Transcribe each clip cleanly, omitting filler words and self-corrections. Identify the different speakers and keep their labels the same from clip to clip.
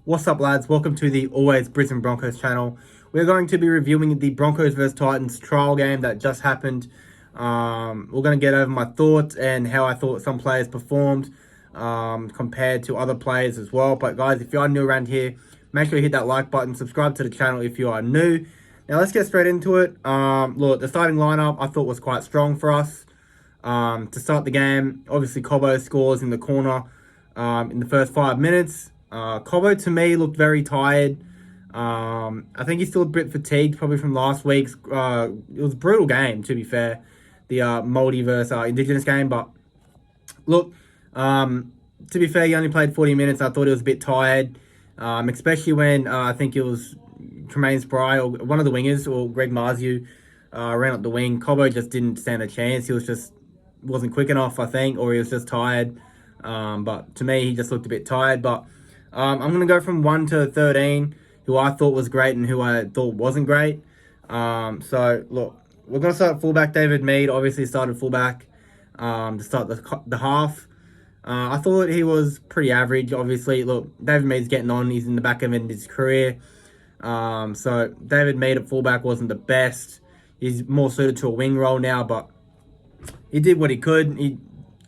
Speaker 1: What's up, lads? Welcome to the Always Brisbane Broncos channel. We're going to be reviewing the Broncos vs Titans trial game that just happened. We're going to get over my thoughts and how I thought some players performed compared to other players as well. But guys, if you are new around here, make sure you hit that like button, subscribe to the channel if you are new. Now let's get straight into it. Look, the starting lineup I thought was quite strong for us. To start the game, obviously Cobbo scores in the corner in the first 5 minutes. Cobbo to me looked very tired. I think he's still a bit fatigued, probably from last week's. It was a brutal game, to be fair, the Māori versus Indigenous game. But look, to be fair, he only played 40 minutes. I thought he was a bit tired, especially when I think it was Tremaine Spry or one of the wingers or Greg Marziu ran up the wing. Cobbo just didn't stand a chance. He wasn't quick enough, I think, or he was just tired. But to me, he just looked a bit tired. But I'm going to go from 1 to 13, who I thought was great and who I thought wasn't great. So, look, we're going to start fullback. David Mead obviously started fullback to start the half. I thought he was pretty average, obviously. Look, David Mead's getting on. He's in the back end of his career. So, David Mead at fullback wasn't the best. He's more suited to a wing role now, but he did what he could. He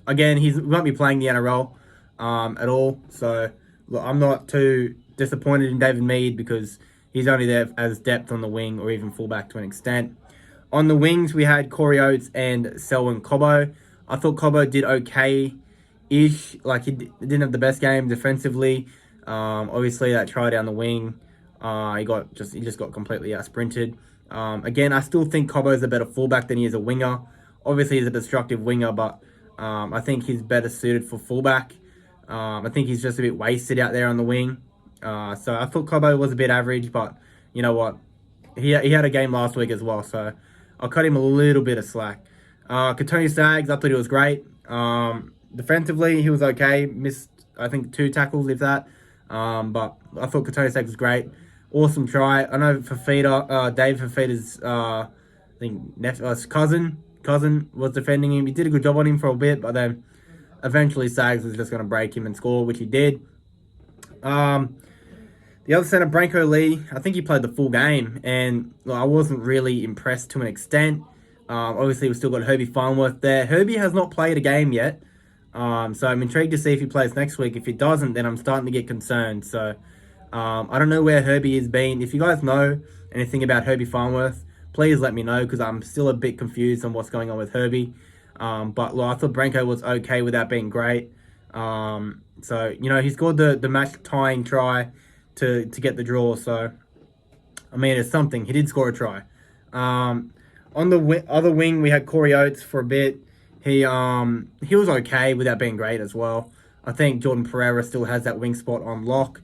Speaker 1: won't be playing the NRL at all. So, look, I'm not too disappointed in David Mead because he's only there as depth on the wing or even fullback to an extent. On the wings, we had Corey Oates and Selwyn Cobbo. I thought Cobbo did okay-ish. Like, he didn't have the best game defensively. Obviously, that try down the wing, he just got completely out-sprinted. Again, I still think Cobbo's a better fullback than he is a winger. Obviously, he's a destructive winger, but I think he's better suited for fullback. I think he's just a bit wasted out there on the wing. So I thought Cobbo was a bit average, but you know what? He had a game last week as well, so I'll cut him a little bit of slack. Katoni Staggs, I thought he was great. Defensively, he was okay. Missed, I think, 2 tackles, if that. But I thought Katoni Staggs was great. Awesome try. I know Fafita, Dave Fafita's, cousin was defending him. He did a good job on him for a bit, but then eventually Staggs was just going to break him and score, which he did. The other centre, Branko Lee, I think he played the full game, and I wasn't really impressed to an extent. Obviously, we've still got Herbie Farnworth there. Herbie has not played a game yet, so I'm intrigued to see if he plays next week. If he doesn't, then I'm starting to get concerned. So I don't know where Herbie has been. If you guys know anything about Herbie Farnworth, please let me know, because I'm still a bit confused on what's going on with Herbie. But look, I thought Branko was okay without being great. So, you know, he scored the match-tying try to get the draw. So, I mean, it's something. He did score a try. On the other wing, we had Corey Oates for a bit. He was okay without being great as well. I think Jordan Pereira still has that wing spot on lock.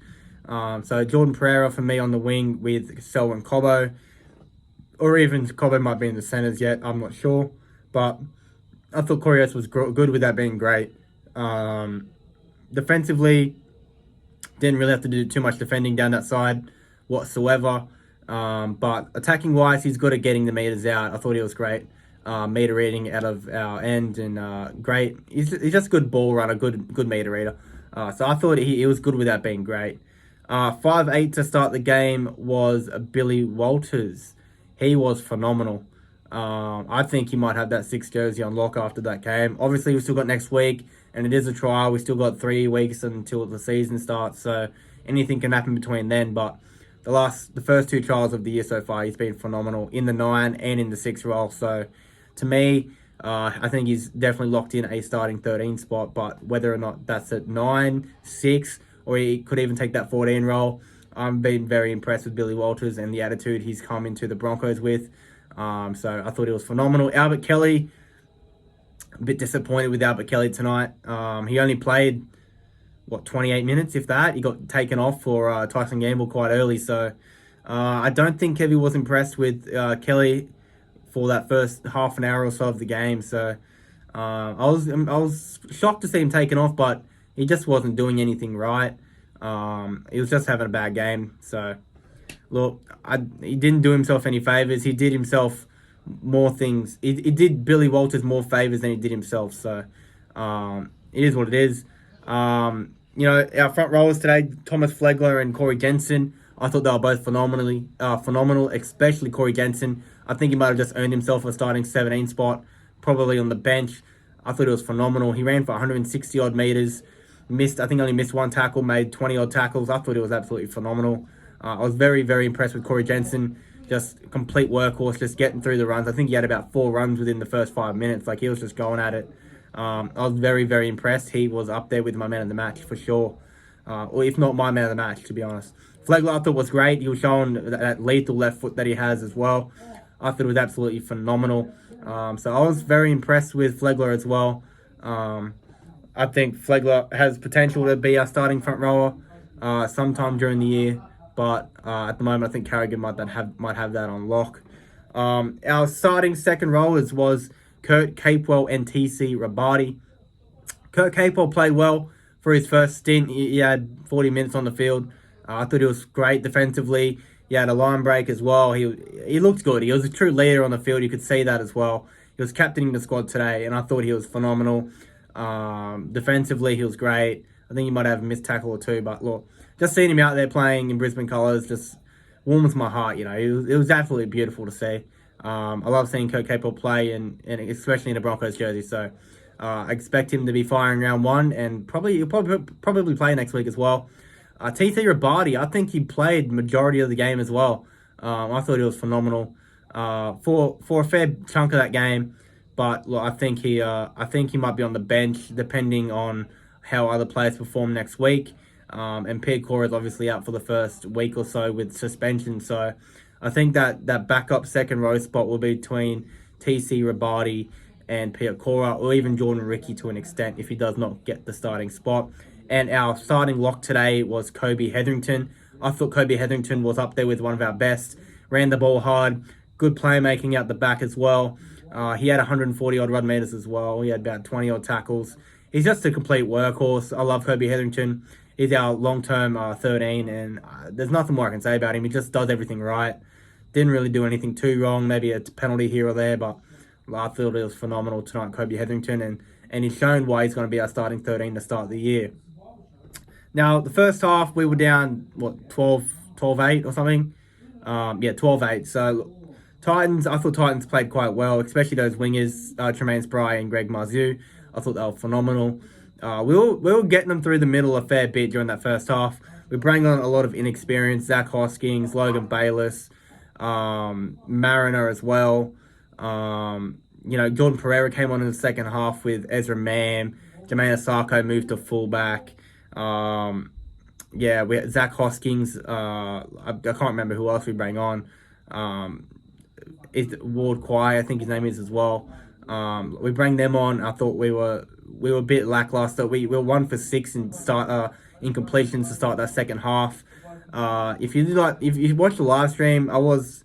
Speaker 1: So, Jordan Pereira for me on the wing with Selwyn Cobbo. Or even Cobbo might be in the centres yet. I'm not sure. But I thought Corey Oates was good without being great. Defensively, didn't really have to do too much defending down that side whatsoever. But attacking-wise, he's good at getting the meters out. I thought he was great. Meter reading out of our end and great. He's just a good ball runner, good meter reader. So I thought he was good without being great. 5'8" to start the game was Billy Walters. He was phenomenal. I think he might have that 6 jersey on lock after that game. Obviously, we've still got next week, and it is a trial. We've still got 3 weeks until the season starts, so anything can happen between then. But the first 2 trials of the year so far, he's been phenomenal in the 9 and in the 6 role. So to me, I think he's definitely locked in a starting 13 spot, but whether or not that's at 9, 6, or he could even take that 14 role, I've been very impressed with Billy Walters and the attitude he's come into the Broncos with. So I thought he was phenomenal. Albert Kelly, a bit disappointed with Albert Kelly tonight. He only played, 28 minutes, if that. He got taken off for Tyson Gamble quite early. So I don't think Kevy was impressed with Kelly for that first half an hour or so of the game. So I was shocked to see him taken off, but he just wasn't doing anything right. He was just having a bad game. So look, he didn't do himself any favours. He did himself more things. He did Billy Walters more favours than he did himself. So it is what it is. Our front rowers today, Thomas Fledgler and Corey Jensen, I thought they were both phenomenal, especially Corey Jensen. I think he might have just earned himself a starting 17 spot, probably on the bench. I thought it was phenomenal. He ran for 160 odd meters, I think only missed one tackle, made 20 odd tackles. I thought it was absolutely phenomenal. I was very, very impressed with Corey Jensen. Just complete workhorse, just getting through the runs. I think he had about 4 runs within the first 5 minutes. Like, he was just going at it. I was very, very impressed. He was up there with my man of the match for sure. Or if not my man of the match, to be honest. Flegler, I thought, was great. He was showing that lethal left foot that he has as well. I thought it was absolutely phenomenal. So I was very impressed with Flegler as well. I think Flegler has potential to be our starting front rower sometime during the year. But at the moment, I think Carrigan might have that on lock. Our starting second rowers was Kurt Capewell and TC Rabadi. Kurt Capewell played well for his first stint. He had 40 minutes on the field. I thought he was great defensively. He had a line break as well. He looked good. He was a true leader on the field. You could see that as well. He was captaining the squad today, and I thought he was phenomenal. Defensively, he was great. I think he might have a missed tackle or two, but look, just seeing him out there playing in Brisbane colours just warms my heart. It was absolutely beautiful to see. I love seeing Kurt Capewell play, and especially in a Broncos jersey. So I expect him to be firing round one, and he'll probably play next week as well. TC Rabadi, I think he played majority of the game as well. I thought he was phenomenal for a fair chunk of that game. But look, I think he might be on the bench depending on how other players perform next week. And Pierre Cora is obviously out for the first week or so with suspension. So I think that backup second row spot will be between TC Rabadi and Pierre Cora, or even Jordan Ricky to an extent if he does not get the starting spot. And our starting lock today was Kobe Hetherington. I thought Kobe Hetherington was up there with one of our best. Ran the ball hard, good playmaking out the back as well. He had 140 odd run meters as well. He had about 20 odd tackles. He's just a complete workhorse. I love Kobe Hetherington. He's our long-term 13, and there's nothing more I can say about him. He just does everything right. Didn't really do anything too wrong. Maybe a penalty here or there, but I thought it was phenomenal tonight, Kobe Hetherington, and he's shown why he's going to be our starting 13 to start the year. Now, the first half, we were down, 12-8 or something? 12-8. So, I thought Titans played quite well, especially those wingers, Tremaine Spry and Greg Marzu. I thought they were phenomenal. We were getting them through the middle a fair bit during that first half. We bring on a lot of inexperience, Zach Hoskins, Logan Bayless, Mariner as well. Jordan Pereira came on in the second half with Ezra Mam. Jermaine Asako moved to fullback. We had Zach Hoskins. I can't remember who else we bring on. It's Ward Quay, I think his name is as well. We bring them on. I thought we were a bit lackluster. We were 1 for 6 in completions to start that second half. If you watch the live stream, I was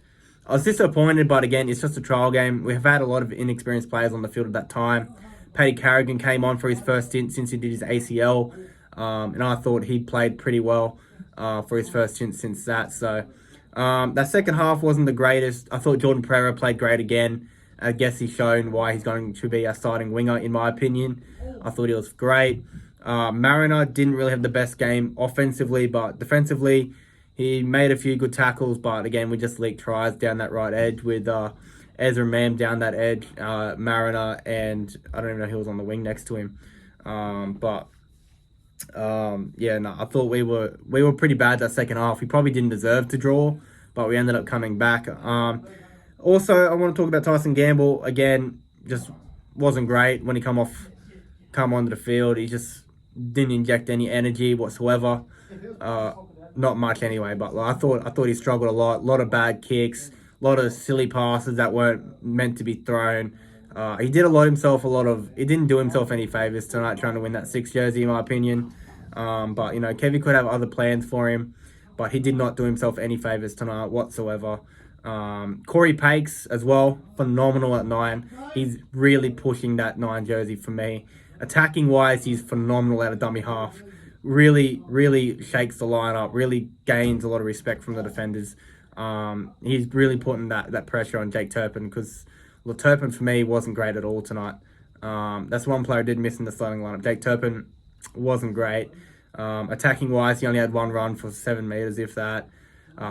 Speaker 1: disappointed, but again, it's just a trial game. We have had a lot of inexperienced players on the field at that time. Paddy Carrigan came on for his first stint since he did his ACL, and I thought he played pretty well for his first stint since that. So that second half wasn't the greatest. I thought Jordan Pereira played great again. I guess he's shown why he's going to be our starting winger, in my opinion. I thought he was great. Mariner didn't really have the best game offensively, but defensively, he made a few good tackles. But again, we just leaked tries down that right edge with Ezra Mam down that edge, Mariner, and I don't even know who was on the wing next to him. I thought we were pretty bad that second half. We probably didn't deserve to draw, but we ended up coming back. Also, I want to talk about Tyson Gamble. Again, just wasn't great when he come onto the field. He just didn't inject any energy whatsoever. Not much anyway, but I thought he struggled a lot of bad kicks, a lot of silly passes that weren't meant to be thrown. He didn't do himself any favours tonight trying to win that 6 jersey, in my opinion. Kevin could have other plans for him, but he did not do himself any favours tonight whatsoever. Corey Pakes as well, phenomenal at 9. He's really pushing that 9 jersey for me. Attacking wise, he's phenomenal at a dummy half. Really, really shakes the line up, really gains a lot of respect from the defenders. He's really putting that pressure on Jake Turpin, because Turpin for me wasn't great at all tonight. That's one player I did miss in the starting lineup. Jake Turpin wasn't great. Attacking wise, he only had 1 run for 7 meters, if that.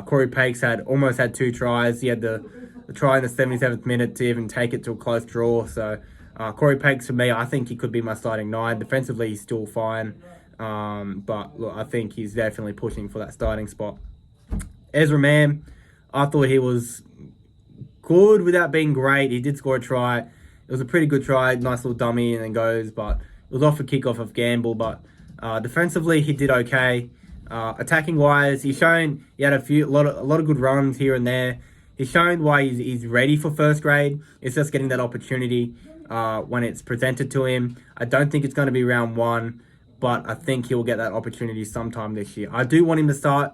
Speaker 1: Corey Pakes almost had 2 tries. He had the try in the 77th minute to even take it to a close draw. So Corey Pakes, for me, I think he could be my starting 9. Defensively, he's still fine. But look, I think he's definitely pushing for that starting spot. Ezra Mam, I thought he was good without being great. He did score a try. It was a pretty good try. Nice little dummy and then goes. But it was off a kickoff of Gamble. But defensively, he did okay. Attacking wise, he had a lot of good runs here and there. He's shown why he's ready for first grade. It's just getting that opportunity when it's presented to him. I don't think it's going to be round 1, but I think he'll get that opportunity sometime this year. I do want him to start.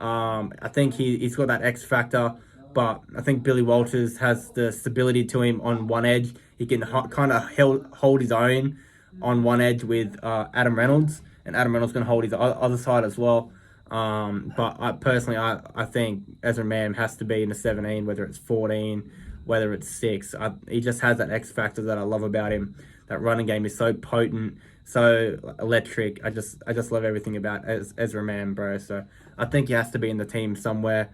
Speaker 1: I think he's got that X factor, but I think Billy Walters has the stability to him on one edge. He can kind of hold his own on one edge with Adam Reynolds. And Adam Reynolds can hold his other side as well. But I think Ezra Mam has to be in the 17, whether it's 14, whether it's 6. He just has that X factor that I love about him. That running game is so potent, so electric. I just love everything about Ezra Mam, bro. So I think he has to be in the team somewhere.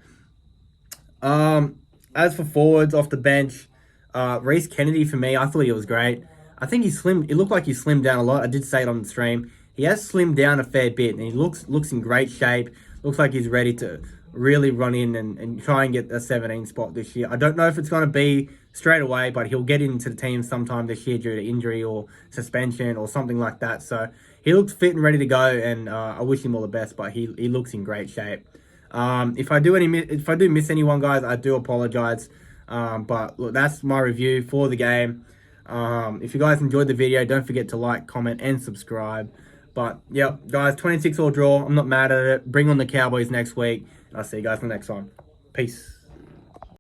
Speaker 1: As for forwards off the bench, Rhys Kennedy, for me, I thought he was great. I think he slimmed. It looked like he slimmed down a lot. I did say it on the stream. He has slimmed down a fair bit, and he looks in great shape. Looks like he's ready to really run in and try and get a 17 spot this year. I don't know if it's going to be straight away, but he'll get into the team sometime this year due to injury or suspension or something like that. So he looks fit and ready to go, and I wish him all the best, but he looks in great shape. If I do miss anyone, guys, I do apologize. But look, that's my review for the game. If you guys enjoyed the video, don't forget to like, comment, and subscribe. But, yeah, guys, 26-all draw. I'm not mad at it. Bring on the Cowboys next week. I'll see you guys in the next one. Peace.